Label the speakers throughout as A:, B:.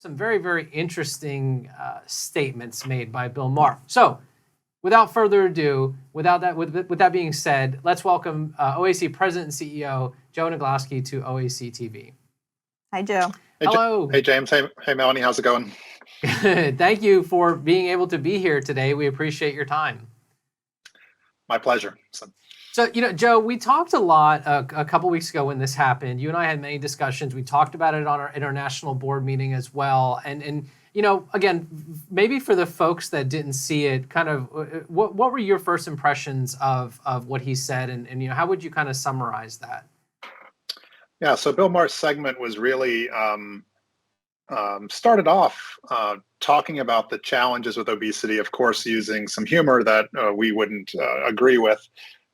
A: some very, very interesting statements made by Bill Maher. So, without further ado, with that being said, let's welcome OAC President and CEO Joe Nadglowski to OAC TV.
B: Hi, Joe.
A: Hello.
C: Hey, James. Hey, Melanie. How's it going?
A: Thank you for being able to be here today. We appreciate your time.
C: My pleasure.
A: So, Joe, we talked a lot a couple weeks ago when this happened. You and I had many discussions. We talked about it on our international board meeting as well. And again, maybe for the folks that didn't see it, kind of what were your first impressions of what he said, and how would you kind of summarize that?
C: Yeah, so Bill Maher's segment was really started off talking about the challenges with obesity, of course, using some humor that we wouldn't agree with.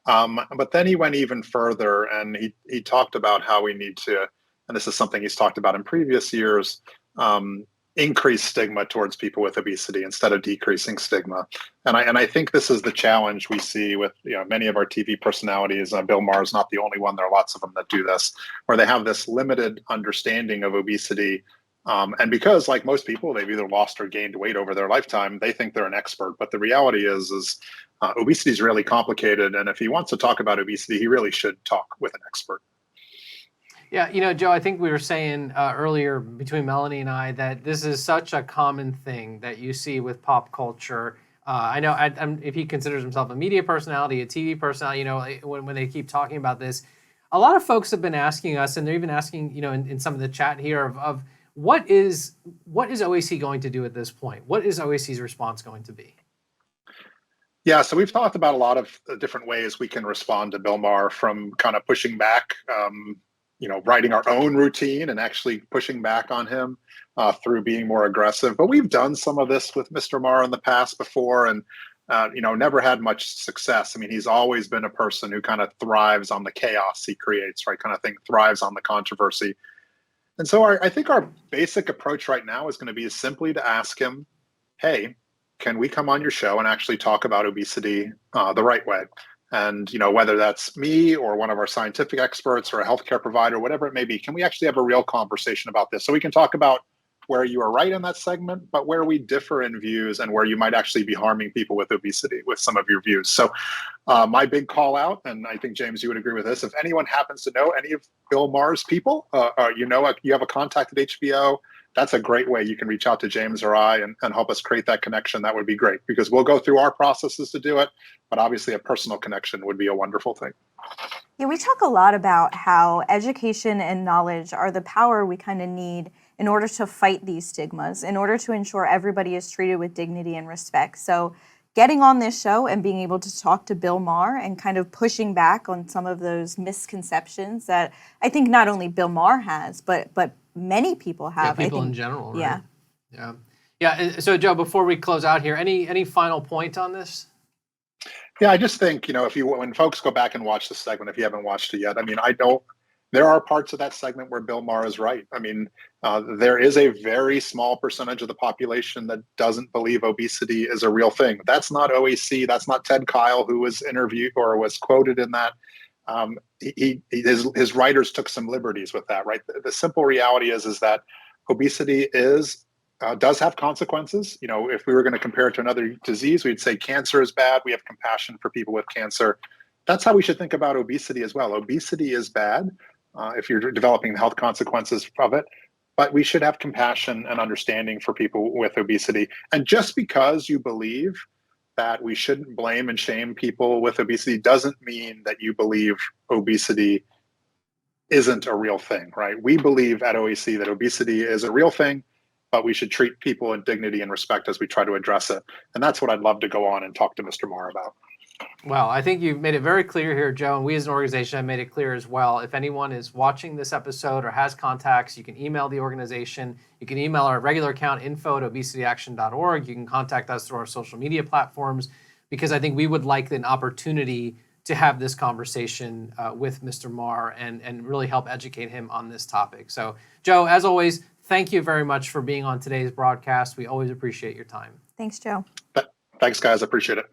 C: But then he went even further, and he talked about how we need to, and this is something he's talked about in previous years, increase stigma towards people with obesity instead of decreasing stigma. And I think this is the challenge we see with many of our TV personalities. Bill Maher is not the only one. There are lots of them that do this, where they have this limited understanding of obesity. And because, like most people, they've either lost or gained weight over their lifetime, they think they're an expert. But the reality is obesity is really complicated. And if he wants to talk about obesity, he really should talk with an expert.
A: Yeah, Joe, I think we were saying earlier between Melanie and I that this is such a common thing that you see with pop culture. I know if he considers himself a media personality, a TV personality, when they keep talking about this, a lot of folks have been asking us, and they're even asking, in some of the chat here of what is OAC going to do at this point? What is OAC's response going to be?
C: Yeah, so we've talked about a lot of different ways we can respond to Bill Maher, from kind of pushing back, writing our own routine and actually pushing back on him through being more aggressive. But we've done some of this with Mr. Maher in the past before, and never had much success. I mean, he's always been a person who kind of thrives on the chaos he creates, right? Kind of thing, thrives on the controversy. And so I think our basic approach right now is going to be simply to ask him, hey, can we come on your show and actually talk about obesity the right way? And, whether that's me or one of our scientific experts or a healthcare provider, whatever it may be, can we actually have a real conversation about this? So we can talk about where you are right in that segment, but where we differ in views and where you might actually be harming people with obesity with some of your views. So my big call out, and I think, James, you would agree with this, if anyone happens to know any of Bill Maher's people, you have a contact at HBO, that's a great way you can reach out to James or I and help us create that connection. That would be great, because we'll go through our processes to do it, but obviously a personal connection would be a wonderful thing.
B: Yeah, we talk a lot about how education and knowledge are the power we kind of need in order to fight these stigmas, in order to ensure everybody is treated with dignity and respect. So getting on this show and being able to talk to Bill Maher and kind of pushing back on some of those misconceptions that I think not only Bill Maher has, but many people have.
A: Yeah, people in general, right? Yeah. So, Joe, before we close out here, any final point on this?
C: Yeah, I just think, when folks go back and watch the segment, if you haven't watched it yet, there are parts of that segment where Bill Maher is right. I mean, there is a very small percentage of the population that doesn't believe obesity is a real thing. That's not OAC. That's not Ted Kyle, who was interviewed or was quoted in that. His writers took some liberties with that, right? The simple reality is that obesity does have consequences. If we were going to compare it to another disease, we'd say cancer is bad. We have compassion for people with cancer. That's how we should think about obesity as well. Obesity is bad if you're developing the health consequences of it, but we should have compassion and understanding for people with obesity. And just because you believe that we shouldn't blame and shame people with obesity doesn't mean that you believe obesity isn't a real thing, right? We believe at OAC that obesity is a real thing, but we should treat people in dignity and respect as we try to address it. And that's what I'd love to go on and talk to Mr. Maher about.
A: Well, I think you've made it very clear here, Joe, and we as an organization have made it clear as well. If anyone is watching this episode or has contacts, you can email the organization. You can email our regular account, info@obesityaction.org. You can contact us through our social media platforms, because I think we would like an opportunity to have this conversation with Mr. Maher and really help educate him on this topic. So, Joe, as always, thank you very much for being on today's broadcast. We always appreciate your time.
B: Thanks, Joe.
C: Thanks, guys. I appreciate it.